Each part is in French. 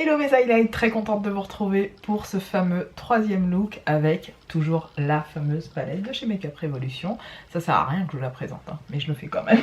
Hello mes highlights, très contente de vous retrouver pour ce fameux troisième look avec toujours la fameuse palette de chez Makeup Revolution. Ça sert à rien que je vous la présente, hein, mais je le fais quand même.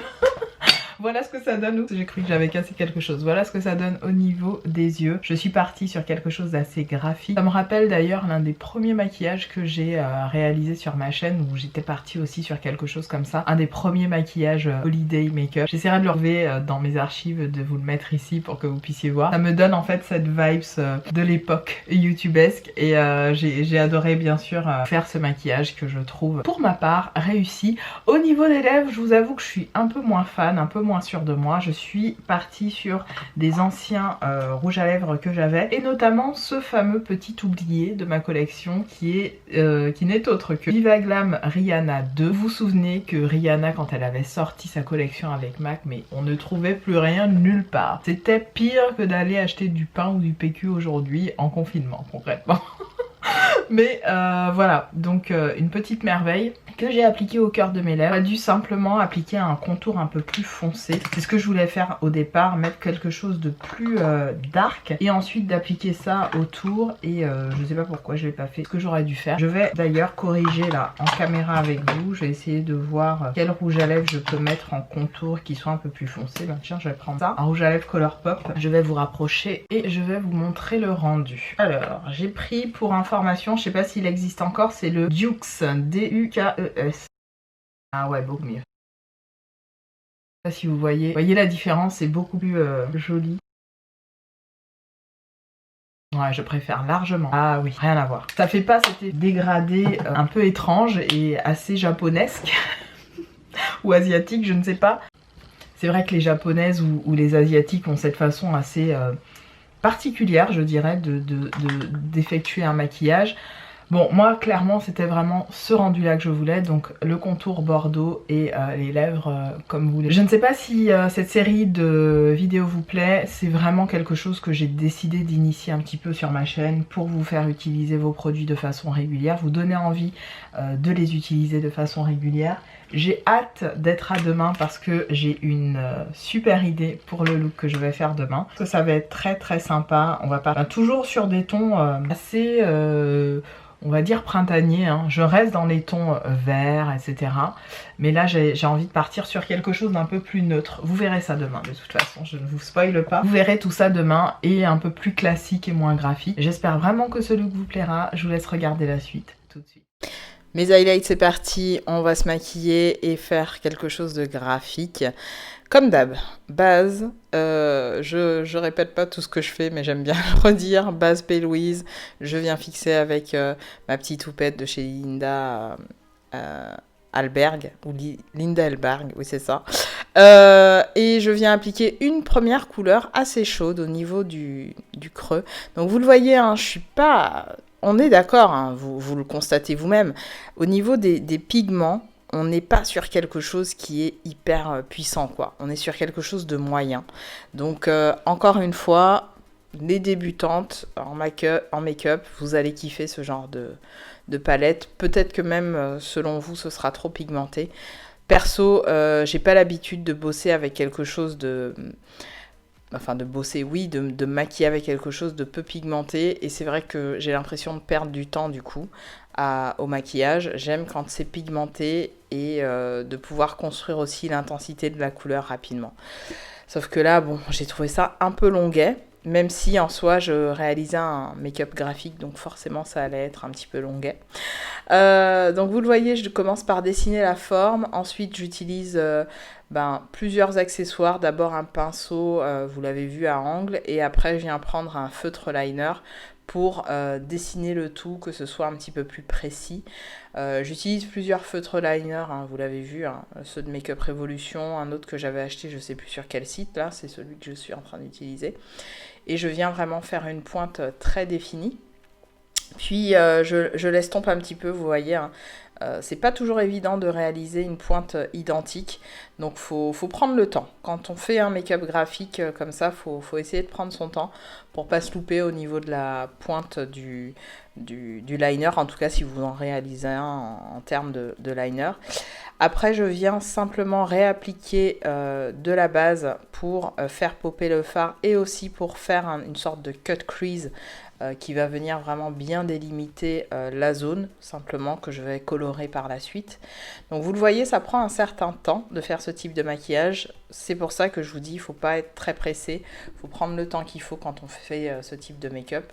Voilà ce que ça donne. J'ai cru que j'avais cassé quelque chose. Voilà ce que ça donne au niveau des yeux. Je suis partie sur quelque chose d'assez graphique. Ça me rappelle d'ailleurs l'un des premiers maquillages que j'ai réalisé sur ma chaîne où j'étais partie aussi sur quelque chose comme ça. Un des premiers maquillages holiday make-up. J'essaierai de le relever dans mes archives, de vous le mettre ici pour que vous puissiez voir. Ça me donne en fait cette vibes de l'époque youtubesque et j'ai adoré bien sûr faire ce maquillage que je trouve pour ma part réussi. Au niveau des lèvres, je vous avoue que je suis un peu moins fan, un peu moins sûre de moi. Je suis partie sur des anciens rouges à lèvres que j'avais et notamment ce fameux petit oublié de ma collection qui n'est autre que Viva Glam Rihanna 2. Vous vous souvenez que Rihanna, quand elle avait sorti sa collection avec MAC, mais on ne trouvait plus rien nulle part. C'était pire que d'aller acheter du pain ou du PQ aujourd'hui en confinement concrètement. Mais voilà, donc une petite merveille que j'ai appliquée au cœur de mes lèvres. J'ai dû simplement appliquer un contour un peu plus foncé. C'est ce que je voulais faire au départ, mettre quelque chose de plus dark et ensuite d'appliquer ça autour et je sais pas pourquoi je l'ai pas fait, ce que j'aurais dû faire. Je vais d'ailleurs corriger là en caméra avec vous. Je vais essayer de voir quel rouge à lèvres je peux mettre en contour qui soit un peu plus foncé. Ben tiens, je vais prendre ça, un rouge à lèvres Color Pop. Je vais vous rapprocher et je vais vous montrer le rendu. Alors, j'ai pris pour information, je sais pas s'il existe encore, c'est le Dukes, D-U-K-E-S. Ah ouais, beaucoup mieux. Je sais pas si vous voyez la différence, c'est beaucoup plus joli. Ouais, je préfère largement. Ah oui, rien à voir. Ça fait pas cet dégradé un peu étrange et assez japonesque ou asiatique, je ne sais pas. C'est vrai que les japonaises ou les asiatiques ont cette façon assez particulière, je dirais, d'effectuer un maquillage. Bon, moi, clairement, c'était vraiment ce rendu-là que je voulais, donc le contour bordeaux et les lèvres comme vous voulez. Je ne sais pas si cette série de vidéos vous plaît, c'est vraiment quelque chose que j'ai décidé d'initier un petit peu sur ma chaîne pour vous faire utiliser vos produits de façon régulière, vous donner envie de les utiliser de façon régulière. J'ai hâte d'être à demain parce que j'ai une super idée pour le look que je vais faire demain. Ça va être très très sympa, on va pas toujours sur des tons assez... on va dire printanier, hein. Je reste dans les tons verts, etc. Mais là, j'ai envie de partir sur quelque chose d'un peu plus neutre. Vous verrez ça demain, de toute façon, je ne vous spoile pas. Vous verrez tout ça demain et un peu plus classique et moins graphique. J'espère vraiment que ce look vous plaira. Je vous laisse regarder la suite tout de suite. Mes highlights, c'est parti. On va se maquiller et faire quelque chose de graphique. Comme d'hab, base, je répète pas tout ce que je fais, mais j'aime bien le redire. Base P. Louise, je viens fixer avec ma petite houppette de chez Linda Alberg, ou Linda Elberg, oui c'est ça. Et je viens appliquer une première couleur assez chaude au niveau du creux. Donc vous le voyez, hein, je suis pas... On est d'accord, hein, vous le constatez vous-même. Au niveau des pigments, on n'est pas sur quelque chose qui est hyper puissant, quoi. On est sur quelque chose de moyen. Donc, encore une fois, les débutantes en make-up, vous allez kiffer ce genre de palette. Peut-être que même, selon vous, ce sera trop pigmenté. Perso, j'ai pas l'habitude de bosser avec quelque chose de... Enfin, de bosser, oui, de maquiller avec quelque chose de peu pigmenté. Et c'est vrai que j'ai l'impression de perdre du temps, du coup, au maquillage. J'aime quand c'est pigmenté et de pouvoir construire aussi l'intensité de la couleur rapidement. Sauf que là, bon, j'ai trouvé ça un peu longuet, même si en soi je réalisais un make-up graphique, donc forcément ça allait être un petit peu longuet. Donc vous le voyez, je commence par dessiner la forme, ensuite j'utilise plusieurs accessoires, d'abord un pinceau, vous l'avez vu à angle, et après je viens prendre un feutre liner pour dessiner le tout, que ce soit un petit peu plus précis. J'utilise plusieurs feutres liner, hein, vous l'avez vu, hein, ceux de Makeup Revolution, un autre que j'avais acheté, je ne sais plus sur quel site, là, c'est celui que je suis en train d'utiliser. Et je viens vraiment faire une pointe très définie. Puis je l'estompe un petit peu, vous voyez, hein. C'est pas toujours évident de réaliser une pointe identique, donc faut prendre le temps. Quand on fait un make-up graphique comme ça, faut essayer de prendre son temps pour pas se louper au niveau de la pointe du liner, en tout cas si vous en réalisez un en termes de liner. Après, je viens simplement réappliquer de la base pour faire popper le fard et aussi pour faire une sorte de cut crease qui va venir vraiment bien délimiter la zone, simplement que je vais colorer par la suite. Donc vous le voyez, ça prend un certain temps de faire ce type de maquillage. C'est pour ça que je vous dis, il ne faut pas être très pressé, il faut prendre le temps qu'il faut quand on fait ce type de make-up.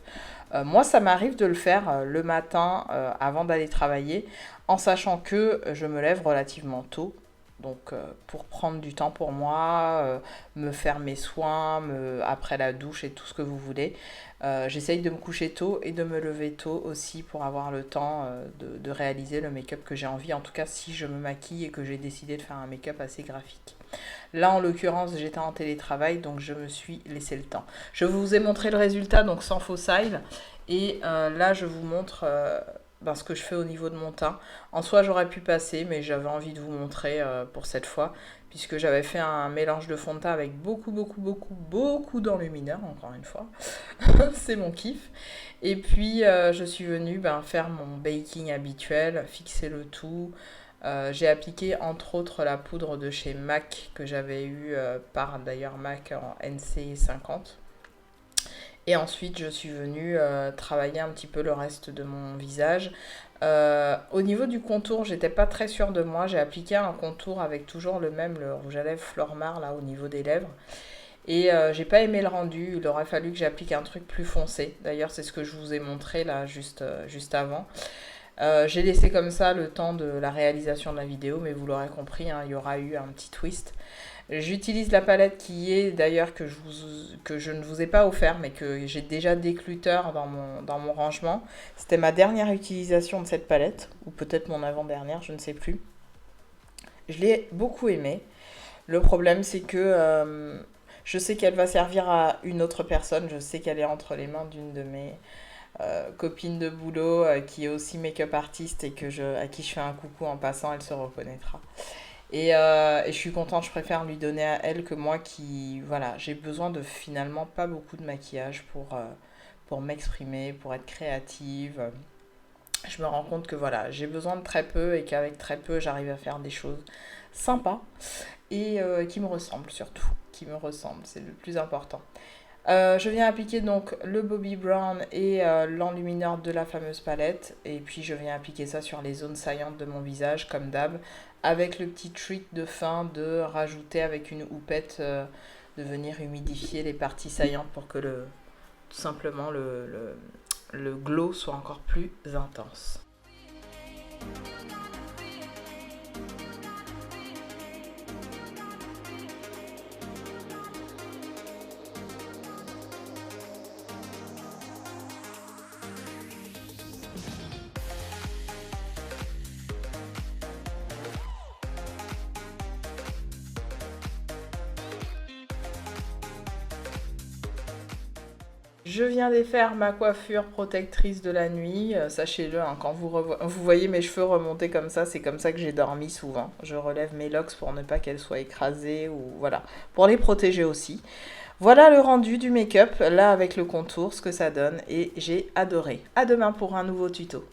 Moi, ça m'arrive de le faire le matin avant d'aller travailler, en sachant que je me lève relativement tôt. Donc pour prendre du temps pour moi, me faire mes soins, après la douche et tout ce que vous voulez. J'essaye de me coucher tôt et de me lever tôt aussi pour avoir le temps de réaliser le make-up que j'ai envie. En tout cas, si je me maquille et que j'ai décidé de faire un make-up assez graphique. Là, en l'occurrence, j'étais en télétravail, donc je me suis laissé le temps. Je vous ai montré le résultat, donc sans faux cils. Et là, je vous montre ce que je fais au niveau de mon teint. En soi, j'aurais pu passer, mais j'avais envie de vous montrer pour cette fois, puisque j'avais fait un mélange de fond de teint avec beaucoup d'enlumineur, encore une fois. C'est mon kiff. Et puis, je suis venue faire mon baking habituel, fixer le tout. J'ai appliqué entre autres la poudre de chez MAC que j'avais eu par d'ailleurs MAC en NC50. Et ensuite, je suis venue travailler un petit peu le reste de mon visage. Au niveau du contour, j'étais pas très sûre de moi. J'ai appliqué un contour avec toujours le rouge à lèvres Flormar là au niveau des lèvres. Et j'ai pas aimé le rendu. Il aurait fallu que j'applique un truc plus foncé. D'ailleurs, c'est ce que je vous ai montré là juste avant. J'ai laissé comme ça le temps de la réalisation de la vidéo, mais vous l'aurez compris, hein, il y aura eu un petit twist. J'utilise la palette qui est d'ailleurs que je ne vous ai pas offert, mais que j'ai déjà déclutter dans mon rangement. C'était ma dernière utilisation de cette palette, ou peut-être mon avant-dernière, je ne sais plus. Je l'ai beaucoup aimée. Le problème, c'est que je sais qu'elle va servir à une autre personne. Je sais qu'elle est entre les mains d'une de mes copines de boulot qui est aussi make-up artiste et à qui je fais un coucou en passant, elle se reconnaîtra. Et je suis contente, je préfère lui donner à elle que moi qui, voilà, j'ai besoin de finalement pas beaucoup de maquillage pour m'exprimer, pour être créative. Je me rends compte que voilà, j'ai besoin de très peu et qu'avec très peu, j'arrive à faire des choses sympas et qui me ressemblent surtout, qui me ressemblent, c'est le plus important. Je viens appliquer donc le Bobbi Brown et l'enlumineur de la fameuse palette. Et puis je viens appliquer ça sur les zones saillantes de mon visage, comme d'hab. Avec le petit trick de fin de rajouter avec une houppette, de venir humidifier les parties saillantes pour que tout simplement le glow soit encore plus intense. Je viens défaire ma coiffure protectrice de la nuit. Sachez-le, hein, quand vous voyez mes cheveux remonter comme ça, c'est comme ça que j'ai dormi souvent. Je relève mes locks pour ne pas qu'elles soient écrasées ou voilà, pour les protéger aussi. Voilà le rendu du make-up, là avec le contour, ce que ça donne et j'ai adoré. À demain pour un nouveau tuto.